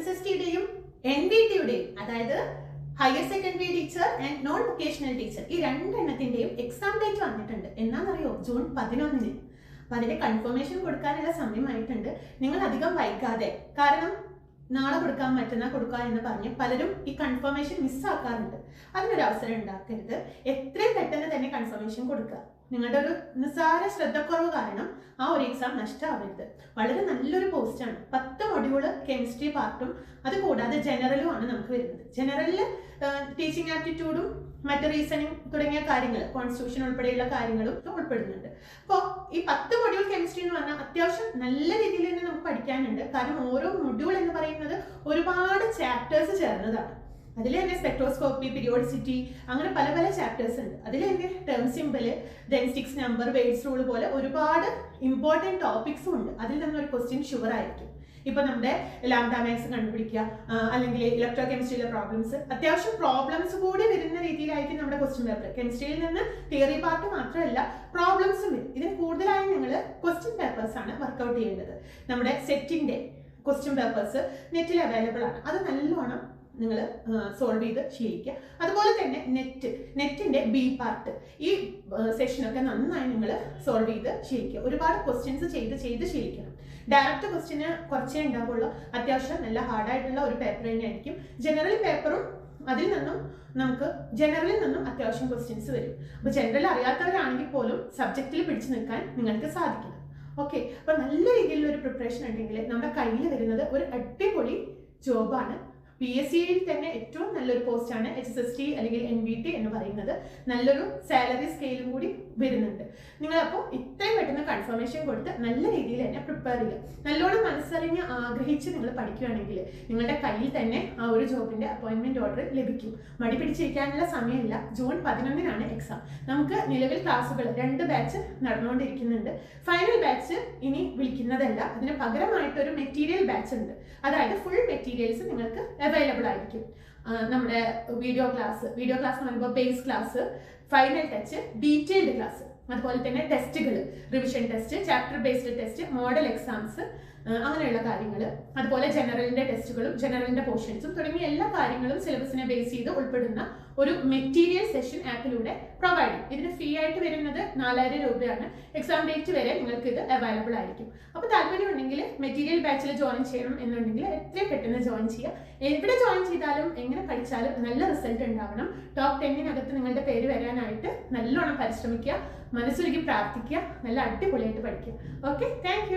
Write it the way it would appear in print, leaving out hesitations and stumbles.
HSST-യുടെയും NVT-യുടെയും അതായത് higher secondary teacher and non vocational teacher ഈ രണ്ടെണ്ണത്തിന്റെയും exam date വന്നിട്ടുണ്ട്. എന്നാണെന്നറിയോ? ജൂൺ 11. അപ്പൊ അതിന്റെ കൺഫർമേഷൻ കൊടുക്കാനുള്ള സമയമായിട്ടുണ്ട്. നിങ്ങൾ അധികം വൈകാതെ, കാരണം നാളെ കൊടുക്കാൻ മറ്റന്നാൾ കൊടുക്കുക എന്ന് പറഞ്ഞ് പലരും ഈ കൺഫർമേഷൻ മിസ്സാക്കാറുണ്ട്. അതിനൊരു അവസരം ഉണ്ടാക്കരുത്. എത്രയും പെട്ടെന്ന് തന്നെ കൺഫർമേഷൻ കൊടുക്കുക. നിങ്ങളുടെ ഒരു നിസ്സാര ശ്രദ്ധക്കുറവ് കാരണം ആ ഒരു എക്സാം നഷ്ടമാവരുത്. വളരെ നല്ലൊരു പോസ്റ്റാണ്. 10 മൊഡ്യൂള് കെമിസ്ട്രി പാർട്ടും അത് കൂടാതെ ജനറലും ആണ് നമുക്ക് വരുന്നത്. ജനറലിൽ ടീച്ചിങ് ആപ്റ്റിറ്റ്യൂഡും മറ്റ് റീസണിങ് തുടങ്ങിയ കാര്യങ്ങൾ, കോൺസ്റ്റിറ്റ്യൂഷൻ ഉൾപ്പെടെയുള്ള കാര്യങ്ങളും ഉൾപ്പെടുന്നുണ്ട്. അപ്പോൾ ഈ 10 മൊഡ്യൂൾ കെമിസ്ട്രി എന്ന് പറഞ്ഞാൽ അത്യാവശ്യം നല്ല രീതിയിൽ തന്നെ നമുക്ക് പഠിക്കാനുണ്ട്. കാരണം ഓരോ മൊഡ്യൂൾ എന്ന് പറയുന്നത് ഒരുപാട് ചാപ്റ്റേഴ്സ് ചേർന്നതാണ്. അതിൽ തന്നെ സ്പെക്ട്രോസ്കോപ്പി, പീരിയോഡിസിറ്റി, അങ്ങനെ പല പല ചാപ്റ്റേഴ്സ് ഉണ്ട്. അതിൽ തന്നെ ടേം സിമ്പിൾ, ഡെൻസ്റ്റിക്സ് നമ്പർ, വെയ്റ്റ്സ് റൂൾ പോലെ ഒരുപാട് ഇമ്പോർട്ടൻറ്റ് ടോപ്പിക്സും ഉണ്ട്. അതിൽ നിന്ന് ഒരു ക്വസ്റ്റ്യൻ ഷുവർ ആയിരിക്കും. ഇപ്പൊ നമ്മുടെ ലാംഡാ മാക്സ് കണ്ടുപിടിക്കുക, അല്ലെങ്കിൽ ഇലക്ട്രോ കെമിസ്ട്രിയിലെ പ്രോബ്ലംസ്, അത്യാവശ്യം പ്രോബ്ലംസ് കൂടി വരുന്ന രീതിയിലായിരിക്കും നമ്മുടെ ക്വസ്റ്റ്യൻ പേപ്പർ. കെമിസ്ട്രിയിൽ നിന്ന് തിയറി പാർട്ട് മാത്രമല്ല പ്രോബ്ലംസും വരും. ഇതിന് കൂടുതലായി നിങ്ങൾ ക്വസ്റ്റ്യൻ പേപ്പേഴ്സ് ആണ് വർക്ക്ഔട്ട് ചെയ്യേണ്ടത്. നമ്മുടെ സെറ്റിന്റെ ക്വസ്റ്റ്യൻ പേപ്പേഴ്സ് നെറ്റിൽ അവൈലബിൾ ആണ്. അത് നല്ലോണം നിങ്ങൾ സോൾവ് ചെയ്ത് ശീലിക്കുക. അതുപോലെ തന്നെ നെറ്റിന്റെ ബി പാർട്ട്, ഈ സെഷനൊക്കെ നന്നായി നിങ്ങൾ സോൾവ് ചെയ്ത് ശീലിക്കുക. ഒരുപാട് ക്വസ്റ്റ്യൻസ് ചെയ്ത് ശീലിക്കണം. ഡയറക്റ്റ് ക്വസ്റ്റ്യന് കുറച്ചേ ഉണ്ടാവുള്ളൂ. അത്യാവശ്യം നല്ല ഹാർഡായിട്ടുള്ള ഒരു പേപ്പർ തന്നെയായിരിക്കും. ജനറൽ പേപ്പറും അതിൽ നിന്നും നമുക്ക് ജനറലിൽ നിന്നും അത്യാവശ്യം ക്വസ്റ്റ്യൻസ് വരും. അപ്പോൾ ജനറൽ അറിയാത്തവരാണെങ്കിൽ പോലും സബ്ജക്റ്റിൽ പിടിച്ചു നിൽക്കാൻ നിങ്ങൾക്ക് സാധിക്കണം. ഓക്കെ, അപ്പൊ നല്ല രീതിയിലുള്ള ഒരു പ്രിപ്പറേഷൻ ഉണ്ടെങ്കിൽ നമ്മുടെ കയ്യിൽ വരുന്നത് ഒരു അടിപൊളി ജോബാണ്. PSCയിൽ തന്നെ ഏറ്റവും നല്ലൊരു പോസ്റ്റാണ് HSST അല്ലെങ്കിൽ NVT എന്ന് പറയുന്നത്. നല്ലൊരു സാലറി സ്കെയിലും കൂടി വരുന്നുണ്ട്. നിങ്ങളപ്പോൾ ഇത്രയും പെട്ടെന്ന് കൺഫർമേഷൻ കൊടുത്ത് നല്ല രീതിയിൽ തന്നെ പ്രിപ്പയർ ചെയ്യുക. നല്ലോണം മനസ്സറിഞ്ഞ് ആഗ്രഹിച്ച് നിങ്ങൾ പഠിക്കുകയാണെങ്കിൽ നിങ്ങളുടെ കയ്യിൽ തന്നെ ആ ഒരു ജോബിന്റെ അപ്പോയിന്റ്മെന്റ് ഓർഡർ ലഭിക്കും. മടി പിടിച്ചിരിക്കാനുള്ള സമയമില്ല. June 11 exam. നമുക്ക് നിലവിൽ ക്ലാസ്സുകൾ 2 ബാച്ച് നടന്നുകൊണ്ടിരിക്കുന്നുണ്ട്. ഫൈനൽ ബാച്ച് ഇനി വിളിക്കുന്നതല്ല. അതിന് പകരമായിട്ടൊരു മെറ്റീരിയൽ ബാച്ച് ഉണ്ട്. അതായത് ഫുൾ മെറ്റീരിയൽസ് നിങ്ങൾക്ക് അവൈലബിൾ ആയിരിക്കും. നമ്മുടെ വീഡിയോ ക്ലാസ് എന്ന് പറയുമ്പോൾ base class, final touch, detailed class, അതുപോലെ തന്നെ ടെസ്റ്റുകൾ, revision test, chapter based test, model exams, അങ്ങനെയുള്ള കാര്യങ്ങൾ, അതുപോലെ ജനറലിന്റെ ടെസ്റ്റുകളും ജനറലിന്റെ പോർഷൻസും തുടങ്ങിയ എല്ലാ കാര്യങ്ങളും സിലബസിനെ ബേസ് ചെയ്ത് ഉൾപ്പെടുന്ന ഒരു മെറ്റീരിയൽ സെഷൻ ആപ്പിലൂടെ പ്രൊവൈഡ് ചെയ്യും. ഇതിന് ഫീ ആയിട്ട് വരുന്നത് 4000 രൂപയാണ്. എക്സാം ഡേറ്റ് വരെ നിങ്ങൾക്ക് ഇത് അവൈലബിൾ ആയിരിക്കും. അപ്പോൾ താല്പര്യമുണ്ടെങ്കിൽ മെറ്റീരിയൽ ബാച്ചിൽ ജോയിൻ ചെയ്യണം എന്നുണ്ടെങ്കിൽ എത്രയും പെട്ടെന്ന് ജോയിൻ ചെയ്യുക. എവിടെ ജോയിൻ ചെയ്താലും എങ്ങനെ പഠിച്ചാലും നല്ല റിസൾട്ട് ഉണ്ടാവണം. ടോപ്പ് 10 നിങ്ങളുടെ പേര് വരാനായിട്ട് നല്ലോണം പരിശ്രമിക്കുക, മനസ്സൊരുക്കി പ്രാർത്ഥിക്കുക, നല്ല അടിപൊളിയായിട്ട് പഠിക്കുക. Okay, thank you.